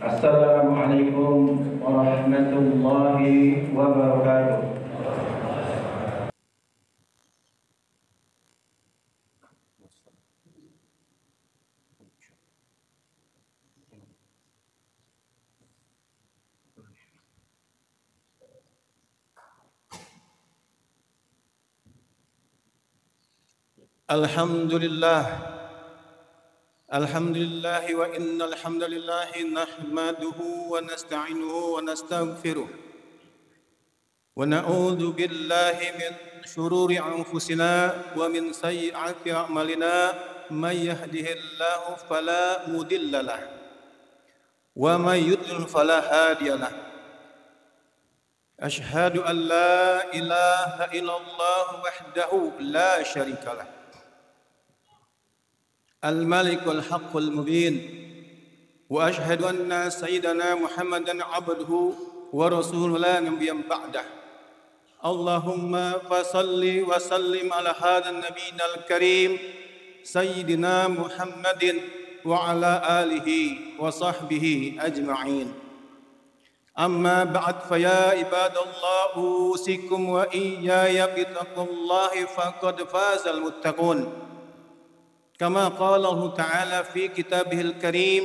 Assalamualaikum warahmatullahi wabarakatuh. Alhamdulillah. Alhamdulillah wa innal hamdalillah nahmaduhu wa nasta'inuhu wa nastaghfiruh wa na'udzu billahi min shururi anfusina wa min sayyiati a'malina may yahdihillahu fala mudhillalah wa may yudlil fala hadiyalah. Ashhadu an la ilaha illallah wahdahu la syarikalah. الملك الحق المبين وأشهد أن سيدنا محمدا عبده ورسوله لا نبي بعده اللهم فصل وسلم على هذا النبي الكريم سيدنا محمد وعلى آله وصحبه أجمعين أما بعد فيا عباد الله أوصيكم وإياي بتقوى الله فقد فاز المتقون كما قال الله تعالى في كتابه الكريم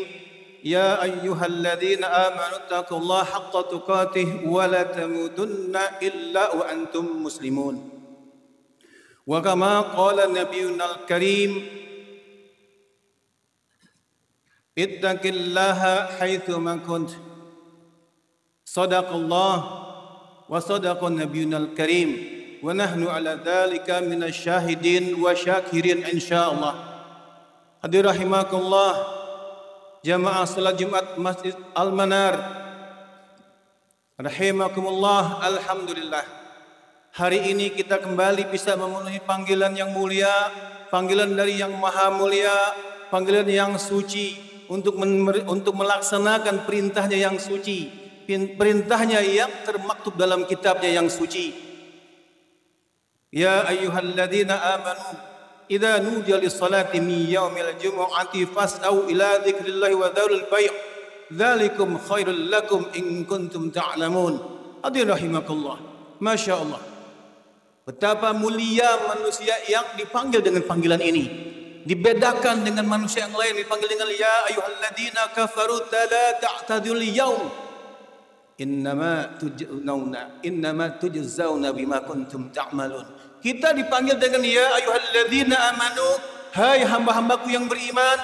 يا أيها الذين آمنوا اتقوا الله حق تقاته ولا تموتن إلا وأنتم مسلمون وكما قال نبينا الكريم اتق الله حيثما كنت صدق الله وصدق نبينا الكريم ونحن على ذلك من الشاهدين وشاكرين إن شاء الله. Hadir rahimakumullah, jamaah salat Jumat Masjid Al-Manar. Rahimakumullah, alhamdulillah. Hari ini kita kembali bisa memenuhi panggilan yang mulia, panggilan dari yang maha mulia, panggilan yang suci untuk melaksanakan perintahnya yang suci, perintahnya yang termaktub dalam kitabnya yang suci. Ya ayyuhalladzina amanu idza nudiya lis-salati min yaumil jumu'ati fas'au ila dzikrillahi wa dzarul bai' dzalikum khairul lakum in kuntum ta'lamun. Hadirin rahimakallah. Masyaallah. Betapa mulia manusia yang dipanggil dengan panggilan ini. Dibedakan dengan manusia yang lain dipanggil dengan ya ayyuhalladzina kafaru la ta'tadul yaum. Innama tujzauna bima kuntum ta'malun. Kita dipanggil dengan ya ayyuhalladzina amanu, hai hamba-hambaku yang beriman.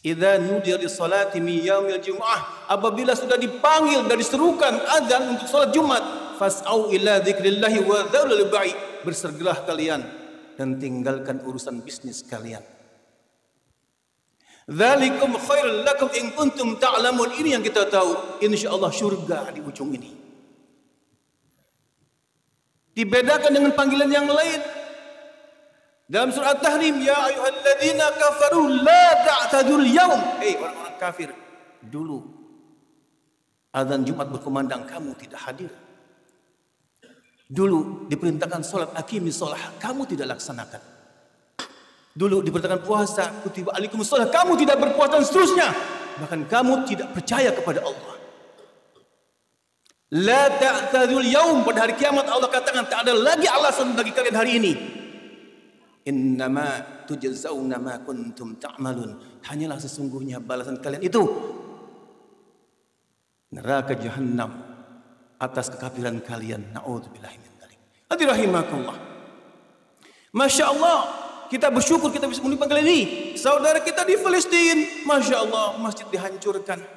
Idza nudiya lis-salati min yaumil jumu'ah, apabila sudah dipanggil dari serukan azan untuk salat Jumat, fas'au ila dzikrillahi wa dzarul bai', bersegeralah kalian dan tinggalkan urusan bisnis kalian. Dzalikum khairul lakum in kuntum ta'lamun. Ini yang kita tahu, insyaallah surga di ujung ini. Dibedakan dengan panggilan yang lain. Dalam surah At-Tahrim, ya ayyuhalladzina kafaru la ta'tadul yaum. Orang-orang kafir, dulu azan Jumat berkumandang kamu tidak hadir. Dulu diperintahkan salat aqimis shalah, kamu tidak laksanakan. Dulu diperintahkan puasa, kutiba alaikumus shalah, kamu tidak berpuasa dan seterusnya. Bahkan kamu tidak percaya kepada Allah. La ta'tadul yaum, pada hari kiamat Allah katakan tak ada lagi alasan bagi kalian hari ini. Innama tujzauna ma kuntum ta'malun. Hanyalah sesungguhnya balasan kalian itu neraka jahanam atas kekafiran kalian. Na'udzubillahi min dzalik. Hadirin rahimakumullah. Masya Allah, kita bersyukur kita bisa memenuhi panggilan ini. Saudara kita di Palestina, Masya Allah, masjid dihancurkan.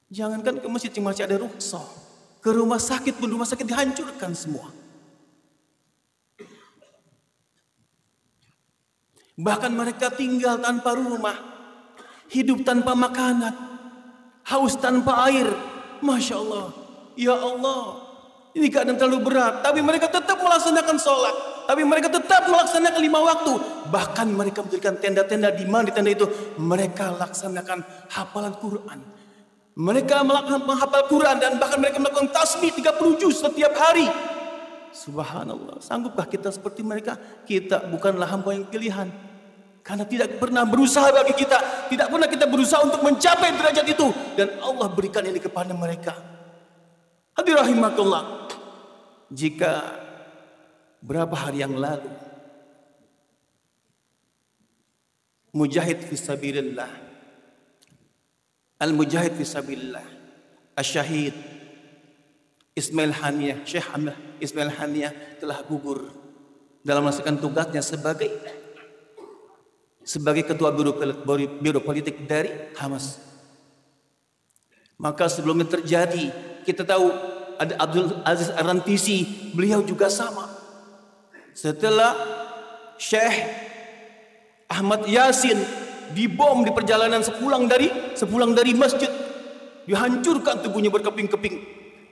Jangankan ke masjid yang masih ada rukhsah, ke rumah sakit pun rumah sakit dihancurkan semua. Bahkan mereka tinggal tanpa rumah, hidup tanpa makanan, haus tanpa air. Masya Allah, ya Allah, ini keadaan terlalu berat. Tapi mereka tetap melaksanakan sholat, tapi mereka tetap melaksanakan 5 waktu. Bahkan mereka mendirikan tenda-tenda, di mana di tenda itu mereka laksanakan hafalan Quran. Mereka melakukan menghafal Quran dan bahkan mereka melakukan tasbih 30 juz setiap hari. Subhanallah, sanggupkah kita seperti mereka? Kita bukanlah hamba yang pilihan. Karena tidak pernah berusaha bagi kita, tidak pernah kita berusaha untuk mencapai derajat itu, dan Allah berikan ini kepada mereka. Hadirin rahimakumullah. Jika berapa hari yang lalu mujahid fisabilillah, al-mujahid fisabilillah, asy-syahid Ismail Haniyah, Syekh Ismail Haniyah telah gugur dalam melaksanakan tugasnya sebagai ketua biro politik dari Hamas. Maka sebelumnya terjadi, kita tahu ada Abdul Aziz Ar-Rantisi, beliau juga sama. Setelah Syekh Ahmad Yasin dibom di perjalanan sepulang dari masjid, dihancurkan tubuhnya berkeping-keping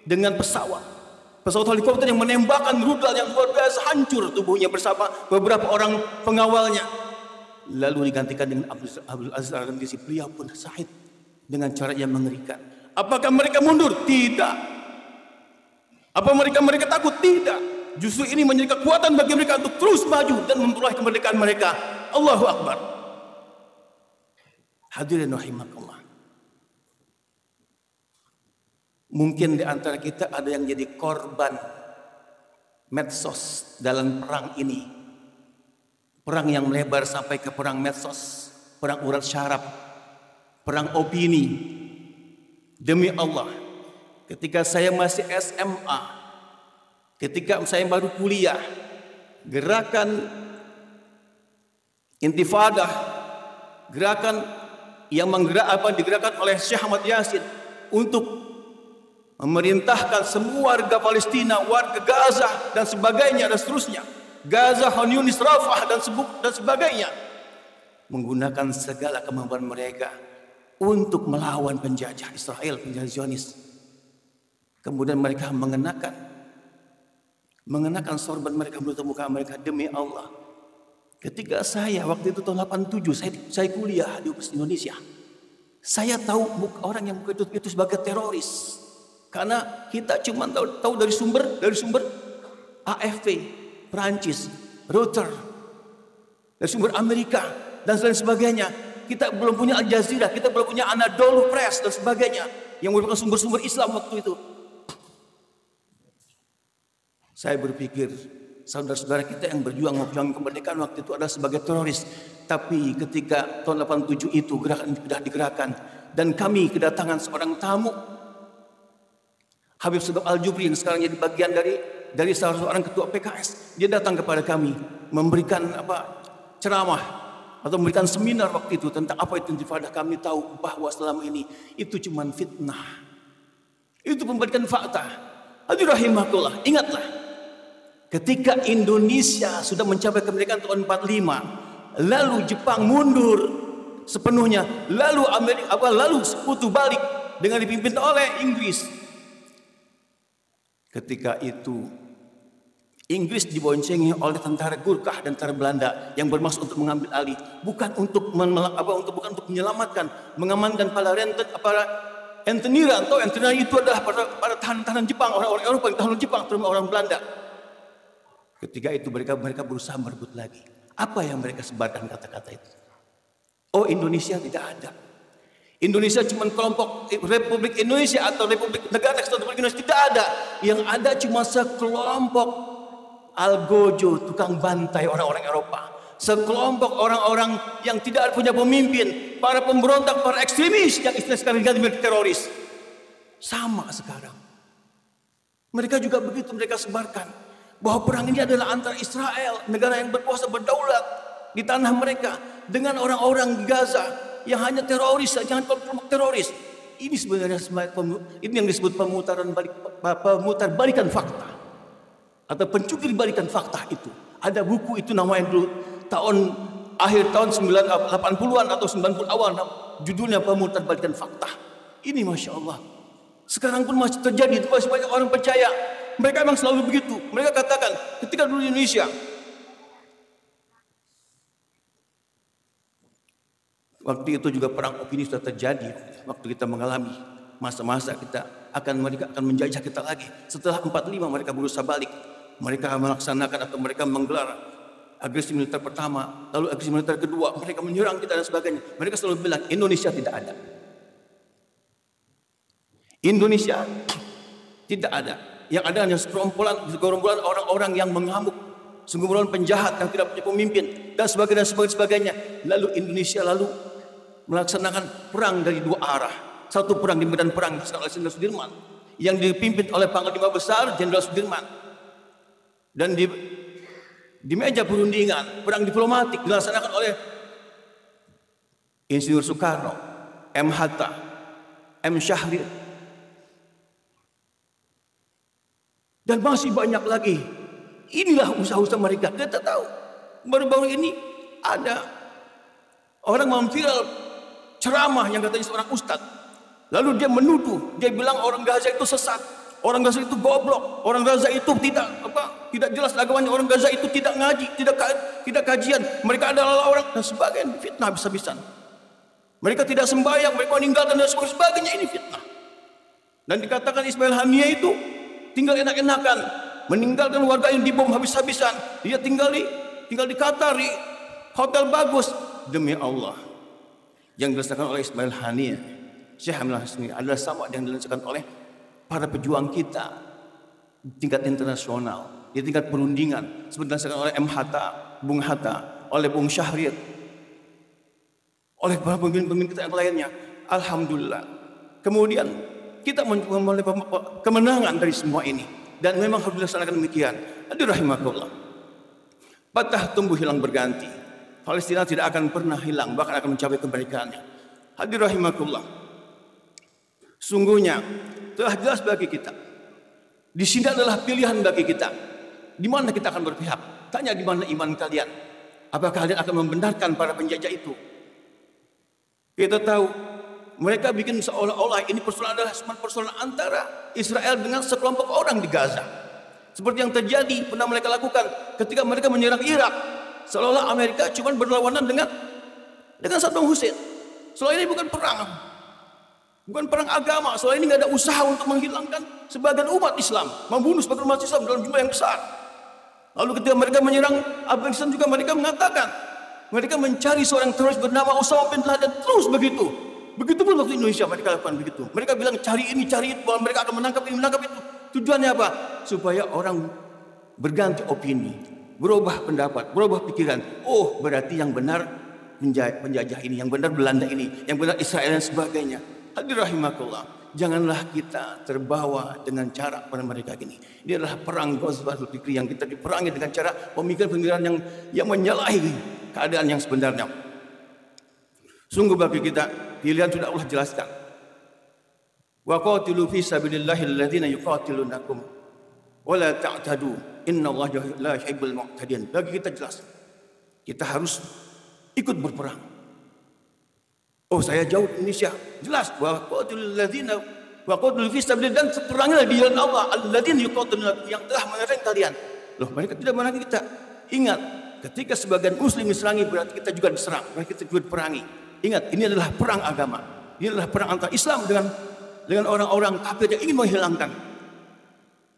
dengan pesawat helikopter yang menembakkan rudal yang luar biasa, hancur tubuhnya bersama beberapa orang pengawalnya. Lalu digantikan dengan Abdul Aziz Ar-Rantisi, beliau pun syahid dengan cara yang mengerikan. Apakah mereka mundur? Tidak. Apa mereka takut? Tidak. Justru ini menjadi kekuatan bagi mereka untuk terus maju dan memperoleh kemerdekaan mereka. Allahu Akbar. Hadirin rahimakumullah. Mungkin di antara kita ada yang jadi korban medsos dalam perang ini. Perang yang melebar sampai ke perang medsos, perang urat syaraf, perang opini. Demi Allah, ketika saya masih SMA, ketika saya baru kuliah, gerakan intifadah, gerakan yang digerakkan oleh Syekh Ahmad Yasin untuk memerintahkan semua warga Palestina, warga Gaza dan sebagainya dan seterusnya, Gaza, Khan Yunis, Rafah dan sebagainya, menggunakan segala kemampuan mereka untuk melawan penjajah Israel, penjajah Zionis. Kemudian mereka mengenakan sorban mereka, menutup muka mereka. Demi Allah, ketika saya waktu itu tahun 87 saya kuliah di Indonesia, saya tahu orang yang itu sebagai teroris. Karena kita cuma tahu dari sumber AFP, Prancis, Reuters, dari sumber Amerika dan lain sebagainya. Kita belum punya Al Jazeera, kita belum punya Anadolu Press dan sebagainya yang merupakan sumber-sumber Islam waktu itu. Saya berpikir saudara-saudara kita yang berjuang kemerdekaan waktu itu adalah sebagai teroris. Tapi ketika tahun 87 itu gerakan sudah digerakkan dan kami kedatangan seorang tamu, Habib Sadaq Al-Jubri, yang sekarang jadi bagian dari salah seorang ketua PKS. Dia datang kepada kami memberikan ceramah atau memberikan seminar waktu itu tentang apa itu intifadah. Kami tahu bahwa selama ini itu cuma fitnah. Itu memberikan fakta. Hadirin rahimakumullah, ingatlah, ketika Indonesia sudah mencapai kemerdekaan tahun 45, lalu Jepang mundur sepenuhnya, lalu lalu sekutu balik dengan dipimpin oleh Inggris. Ketika itu Inggris diboncengi oleh tentara Gurkha dan tentara Belanda yang bermaksud untuk mengambil alih, bukan untuk menyelamatkan, mengamankan para rentenir atau rentenir itu adalah para tahanan Jepang, orang-orang Eropa yang tahanan Jepang, terutama orang Belanda. Ketika itu mereka berusaha merebut lagi. Apa yang mereka sebarkan kata-kata itu? Oh, Indonesia tidak ada. Indonesia cuma kelompok Republik Indonesia atau Negara Kesatuan Republik Indonesia, tidak ada. Yang ada cuma sekelompok algojo, tukang bantai orang-orang Eropa. Sekelompok orang-orang yang tidak punya pemimpin, para pemberontak, para ekstremis yang istilah sekarang diganti menjadi teroris. Sama sekarang. Mereka juga begitu, mereka sebarkan bahwa perang ini adalah antara Israel, negara yang berkuasa berdaulat di tanah mereka, dengan orang-orang di Gaza yang hanya teroris, jangan kelompok teroris. Ini sebenarnya ini yang disebut pemutar balikan fakta atau pencukir balikan fakta itu. Ada buku itu namanya dulu akhir tahun 80-an atau 90 awal, judulnya pemutar balikan fakta. Ini Masya Allah, sekarang pun masih terjadi. Masih banyak orang percaya. Mereka memang selalu begitu. Mereka katakan ketika dulu di Indonesia, waktu itu juga perang opini sudah terjadi. Waktu kita mengalami masa-masa mereka akan menjajah kita lagi. Setelah 45 mereka berusaha balik. Mereka melaksanakan atau mereka menggelar Agresi militer pertama, lalu agresi militer kedua, mereka menyerang kita dan sebagainya. Mereka selalu bilang Indonesia tidak ada. Indonesia tidak ada. Yang ada hanya segerombolan orang-orang yang mengamuk, segerombolan penjahat yang tidak punya pemimpin dan sebagainya. Lalu Indonesia melaksanakan perang dari dua arah. Satu perang di medan perang oleh Jenderal Sudirman yang dipimpin oleh Panglima Besar Jenderal Sudirman, dan di meja perundingan perang diplomatik dilaksanakan oleh Insinyur Soekarno, M. Hatta, M. Syahrir, dan masih banyak lagi. Inilah usaha-usaha mereka. Kita tahu baru-baru ini ada orang memviral ceramah yang katanya seorang ustadz. Lalu dia menuduh, dia bilang orang Gaza itu sesat, orang Gaza itu goblok, orang Gaza itu tidak jelas agamanya, orang Gaza itu tidak ngaji, tidak kajian, mereka adalah orang dan sebagainya. Fitnah habis-habisan. Mereka tidak sembahyang, mereka meninggalkan dan sebagainya. Ini fitnah. Dan dikatakan Ismail Haniyah itu tinggal enak-enakan, meninggalkan warga yang dibom habis-habisan. Dia tinggal di Qatar, di hotel bagus. Demi Allah, yang dirasakan oleh Ismail Haniyah, Syekh Hamil Hasni adalah sama yang dirasakan oleh para pejuang kita di tingkat internasional, di tingkat perundingan, seperti dirasakan oleh M. Hatta, Bung Hatta, oleh Bung Syahrir, oleh para pemimpin kita yang lainnya. Alhamdulillah. Kemudian kita memulai kemenangan dari semua ini, dan memang harus dilaksanakan demikian. Hadirin rahimakumullah. Patah tumbuh hilang berganti. Palestina tidak akan pernah hilang, bahkan akan mencapai kemerdekaannya. Hadirin rahimakumullah. Sungguhnya telah jelas bagi kita. Di sini adalah pilihan bagi kita. Di mana kita akan berpihak? Tanya di mana iman kalian? Apakah kalian akan membenarkan para penjajah itu? Kita tahu mereka bikin seolah-olah ini persoalan adalah persoalan antara Israel dengan sekelompok orang di Gaza. Seperti yang terjadi pernah mereka lakukan ketika mereka menyerang Irak. Seolah-olah Amerika cuma berlawanan dengan Saddam Hussein. Soalnya ini bukan perang. Bukan perang agama. Soalnya ini nggak ada usaha untuk menghilangkan sebagian umat Islam, membunuh sebagian umat Islam dalam jumlah yang besar. Lalu ketika mereka menyerang Afghanistan juga mereka mengatakan mereka mencari seorang teroris bernama Osama bin Laden, terus begitu. Begitupun waktu Indonesia mereka lakukan begitu. Mereka bilang cari ini, cari itu, bahwa mereka akan menangkap ini, menangkap itu. Tujuannya apa? Supaya orang berganti opini, berubah pendapat, berubah pikiran. Oh, berarti yang benar penjajah ini, yang benar Belanda ini, yang benar Israel dan sebagainya. Hadirin rahimakumullah, janganlah kita terbawa dengan cara pada mereka gini. Ini adalah perang Ghazwatul Fikri yang kita diperangi dengan cara pemikiran-pemikiran yang menyalahi keadaan yang sebenarnya. Sungguh bagi kita pilihan sudah Allah jelaskan. Wa qatilu fi sabilillahi alladziina yuqatilunakum wa la ta'tadu innallaha la yuhibbul mu'tadin. Bagi kita jelas. Kita harus ikut berperang. Oh, saya jauh di Indonesia. Jelas wa qatilul ladzina wa qatilu fi sabilillah, dan perangilah di jalan Allah alladziina yuqatilunakum, yang telah menyerang kalian. Loh, mereka tidak menyerang kita. Ingat, ketika sebagian muslim diserangi berarti kita juga diserang, berarti kita juga diperangi. Ingat, ini adalah perang agama. Ini adalah perang antara Islam dengan orang-orang kafir yang ingin menghilangkan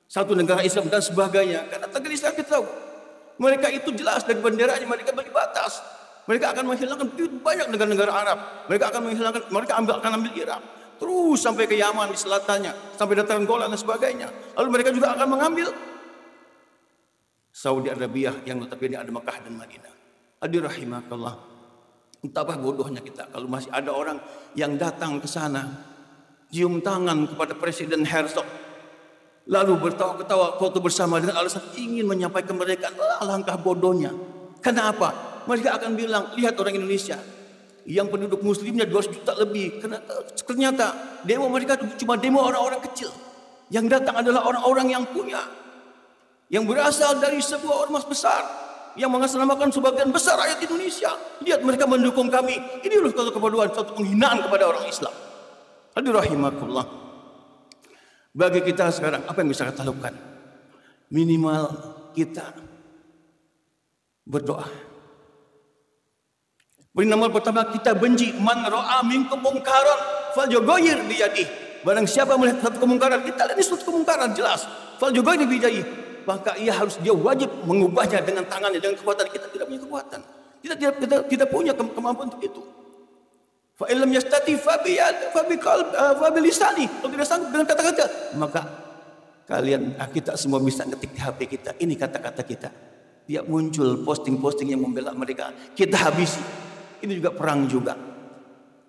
satu negara Islam dan sebagainya. Karena negara Islam kita tahu, mereka itu jelas dari benderanya mereka beri batas. Mereka akan menghilangkan banyak negara-negara Arab. Mereka akan ambil Irak, terus sampai ke Yaman di selatannya, sampai dataran Golan dan sebagainya. Lalu mereka juga akan mengambil Saudi Arabia yang notabene ada Mekah dan Madinah. Hadirin rahimakallah. Betapa bodohnya kita kalau masih ada orang yang datang ke sana, cium tangan kepada Presiden Herzog, lalu bertawa-ketawa foto bersama dengan alasan ingin menyampaikan kemerdekaan. Alangkah bodohnya. Kenapa? Mereka akan bilang, lihat orang Indonesia yang penduduk muslimnya 200 juta lebih. Ternyata demo mereka cuma demo orang-orang kecil. Yang datang adalah orang-orang yang punya, yang berasal dari sebuah ormas besar, yang mengatasnamakan sebagian besar rakyat Indonesia. Lihat mereka mendukung kami. Ini loh suatu kebodohan, suatu penghinaan kepada orang Islam. Hadirin rahimakumullah. Bagi kita sekarang, apa yang bisa kita lakukan? Minimal kita berdoa. Nomor pertama, kita benci man ra'a minkum mungkaran falyughayyir bi yadihi. Barang siapa melihat satu kemungkaran, kita lihat ini suatu kemungkaran jelas. Falyughayyir bi yadihi. maka dia wajib mengubahnya dengan tangannya, dengan kekuatan. Kita tidak punya kekuatan. Kita tidak punya kemampuan untuk itu. Fa illam yastati fa bi lisani. Kalau tidak sanggup dengan kata-kata, maka kita semua bisa ngetik di HP kita. Ini kata-kata kita. Dia muncul posting-posting yang membela mereka. Kita habisi. Ini juga perang juga.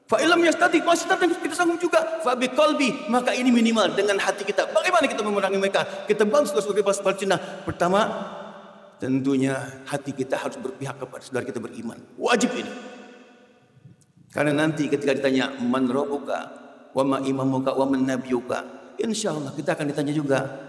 Fa illam yastati, masih tetap kita sanggup juga. Fa bi qalbi, maka ini minimal dengan hati kita. Bagaimana kita memerangi mereka? Kita bantu sebagai Palestina. Pertama, tentunya hati kita harus berpihak kepada saudara kita beriman. Wajib ini. Karena nanti ketika ditanya man rabbuka wa ma imamuka wa man nabiyuka, insyaallah kita akan ditanya juga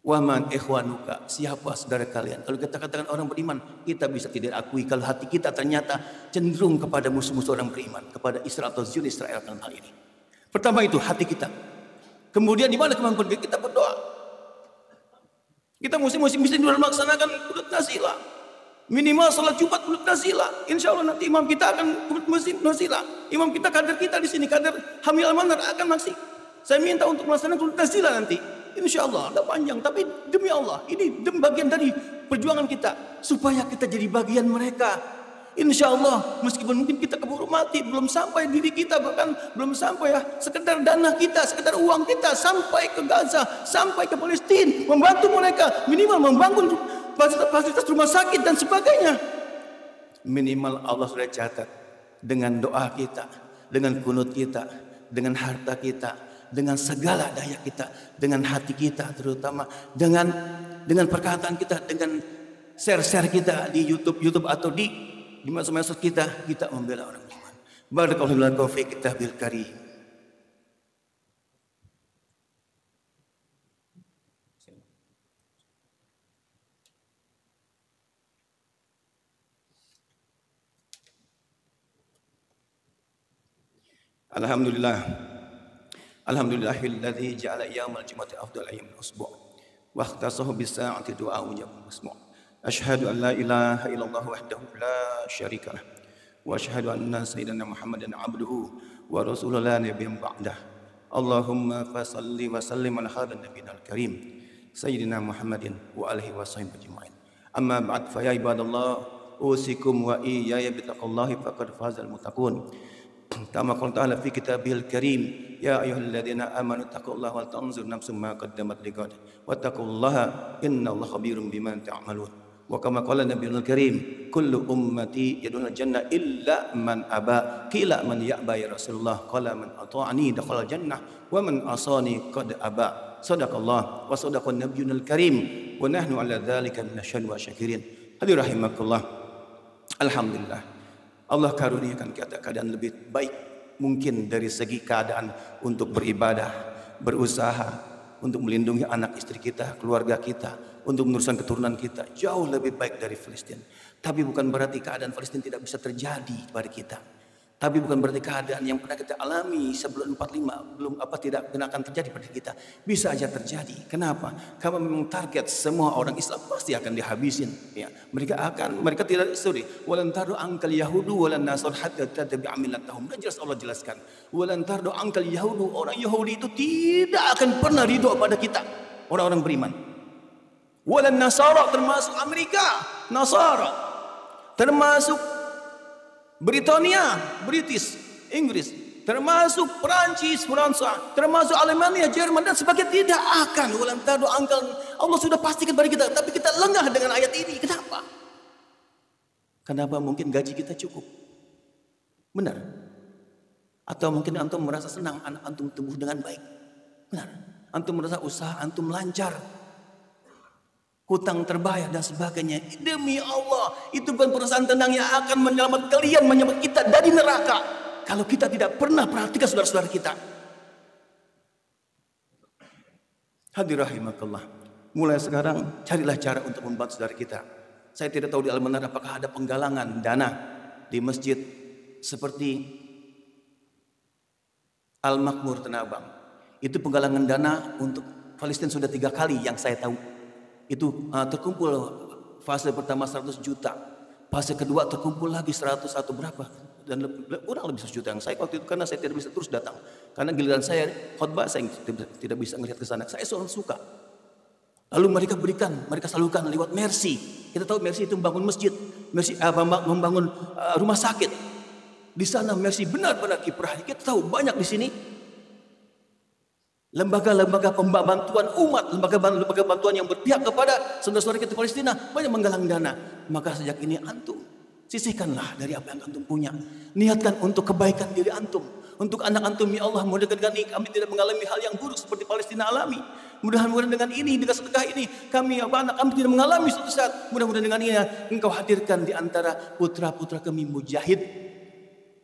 wa man ikhwanuka, siapa saudara kalian. Kalau kita katakan orang beriman, kita bisa tidak akui kalau hati kita ternyata cenderung kepada musuh-musuh orang beriman, kepada Israel atau Zionis Israel dalam hal ini. Pertama itu hati kita. Kemudian di mana kemampuan kita berdoa. Kita mesti melaksanakan qunut nazilah. Minimal salat Jumat qunut nazilah. Insyaallah nanti imam kita akan qunut nazilah. Imam kita, kader kita di sini, kader Hamil Al-Manar akan masih. Saya minta untuk melaksanakan qunut nazilah nanti. Insyaallah, ada panjang, tapi demi Allah, ini bagian dari perjuangan kita supaya kita jadi bagian mereka. Insyaallah, meskipun mungkin kita keburu mati, belum sampai diri kita, bahkan belum sampai sekedar dana kita, sekedar uang kita sampai ke Gaza, sampai ke Palestina, membantu mereka, minimal membangun fasilitas rumah sakit dan sebagainya. Minimal Allah sudah catat dengan doa kita, dengan kunut kita, dengan harta kita, dengan segala daya kita, dengan hati kita terutama, dengan perkataan kita, dengan share kita di YouTube atau di medsos kita membela orang beriman. Barakallahu fi kitabil karim. Alhamdulillahilladzi ja'ala yaumal jumu'ati afdal ayyamil usbu' wa ikhtasahu bis sa'ati du'a'un yakum masmu'. Asyhadu an la ilaha illallah wahdahu la syarika lah wa asyhadu anna sayyidina Muhammadan abduhu wa rasuluhu la nabiyyan ba'dah. Allahumma fasalli wa sallim ala hadzal nabiyil karim sayyidina Muhammadin wa alihi wa sahbihi ajma'in. Amma ba'd, fa ya ibadallah usikum wa iyaya bittaqillahi faqad fazal muttaqun. Kama qala ta'ala fi kitabil karim, ya ayyuhalladzina amanu taqullaha wal tanzur nafsum ma qaddamat lighad wattaqullaha innallaha khabirum bima ta'malun. Wa kama qala nabiyul karim, kullu ummati yadkhulul jannah illa man aba. Qila man ya'ba ya Rasulullah? Qala man ata'ani dakhala jannah wa man asani qad aba. Sadaqallah wa sadaqan nabiyul karim wa nahnu ala dzalika minasyahidin wa syakirin. Hadirin rahimakumullah. Alhamdulillah, Allah karuniakan kita keadaan lebih baik mungkin dari segi keadaan untuk beribadah, berusaha untuk melindungi anak istri kita, keluarga kita, untuk meneruskan keturunan kita jauh lebih baik dari Palestina. Tapi bukan berarti keadaan Palestina tidak bisa terjadi pada kita. Tapi bukan berarti keadaan yang pernah kita alami sebelum 45 tidak akan terjadi pada kita. Bisa aja terjadi. Kenapa? Karena memang target semua orang Islam pasti akan dihabisin. Ya, mereka tidak walan tardu angkal yahudu walan nasr hatta tattabi'a millatahum. Dan jelas Allah jelaskan. Walan tardu angkal yahudu, orang Yahudi itu tidak akan pernah ridho pada kita, orang-orang beriman. Walan nasara, termasuk Amerika, Nasara, termasuk Britania, British, Inggris, termasuk Perancis, Fransa, termasuk Alemania, Jerman dan sebagainya tidak akan. Walan tardu angkal, Allah sudah pastikan pada kita, tapi kita lengah dengan ayat ini. Kenapa? Kenapa? Mungkin gaji kita cukup. Benar. Atau mungkin antum merasa senang anak antum tumbuh dengan baik. Benar. Antum merasa usaha antum lancar, hutang terbayar dan sebagainya. Demi Allah, itu bukan perasaan tenang yang akan menyelamatkan kalian, menyelamatkan kita dari neraka. Kalau kita tidak pernah perhatikan saudara-saudara kita. Hadirin rahimakallah. Mulai sekarang carilah cara untuk membantu saudara kita. Saya tidak tahu di Al-Manar apakah ada penggalangan dana di masjid seperti Al-Makmur Tanah Abang. Itu penggalangan dana untuk Palestina sudah 3 kali yang saya tahu. Itu terkumpul fase pertama 100 juta, fase kedua terkumpul lagi 100 atau berapa, dan kurang lebih 100 juta. Yang saya waktu itu karena saya tidak bisa terus datang, karena giliran saya khotbah saya tidak bisa melihat ke sana. Saya selalu suka Lalu mereka salurkan lewat Mercy. Kita tahu Mercy itu membangun masjid, Mercy membangun rumah sakit. Di sana Mercy benar-benar kiprah. Kita tahu banyak di sini lembaga-lembaga pembantuan umat, lembaga bantuan yang berpihak kepada saudara-saudara kita di Palestina banyak menggalang dana. Maka sejak ini antum sisihkanlah dari apa yang antum punya. Niatkan untuk kebaikan diri antum, untuk anak antum. Ya Allah, mudah-mudahan kami tidak mengalami hal yang buruk seperti Palestina alami. Mudah-mudahan dengan ini, dengan sedekah ini, kami anak kami tidak mengalami suatu saat. Mudah-mudahan dengan ini Engkau hadirkan di antara putra-putra kami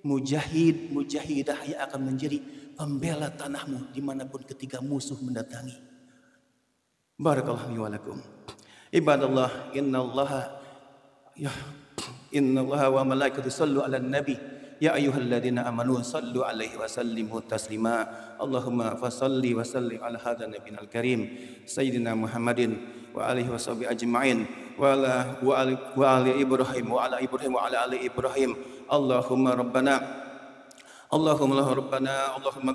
mujahidah yang akan menjadi pembela tanahmu dimanapun ketika musuh mendatangi. Barakallahu li wa lakum. Ibadallah, innallaha wa malaikatahu sallu 'alan nabi. Ya ayyuhalladzina amanu sallu 'alaihi wa sallimu taslima. Allahumma fasalli wa sallim 'ala hadzal nabiyil karim sayyidina Muhammadin wa alihi washabihi ajma'in wa ala Ibrahim wa ala ali Ibrahim. Allahumma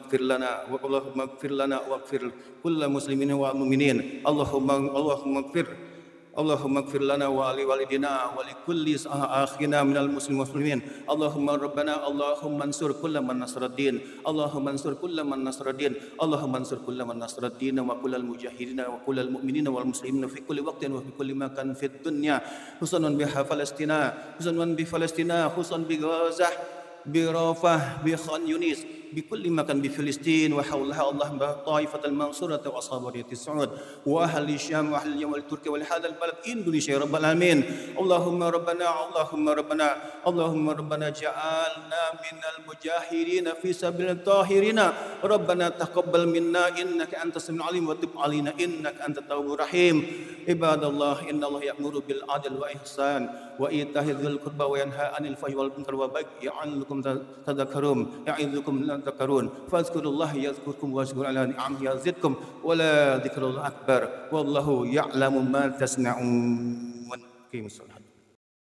ighfir lana waghfir kulla muslimin wa mu'minin. Allahumma ighfir lana wa li walidina wa li kulli akhina minal muslimin. Allahumma ansur kulla man nasraddin. Allahumma ansur kulla man nasraddin wa kullal mujahidin wa kullal mu'minin wal muslimin fi kulli waqtin wa fi kulli makan fid dunya. Husanan bi Palestina, husan bi Gaza, bi Rafah, bi Khan Yunis, bi kulli makan bi Filistin wa hawlaha Allahumma ta'ifat al-mansurah wa ashabariyati Saud wa ahli Syam wa ahli Yaman Turki wa hadal balad Indonesia ya rabbal alamin. Allahumma rabbana ja'alna minal mujahirin fi sabilil tahirina. Rabbana taqabbal minna innaka antas samiul alim wa tub alaina innaka antat tawwabur rahim. Ibadallah, innallaha ya'muru bil adli wa ihsan wa ita'i dzil qurba wa yanha 'anil fahsya'i wal munkari wa baghi ya'idzukum tadhakkarun tadhakkarun fazkurullaha yazkurkum washkuru ala ni'amihi yazidkum wa la dzikrullah akbar wallahu ya'lamu ma tasna'un.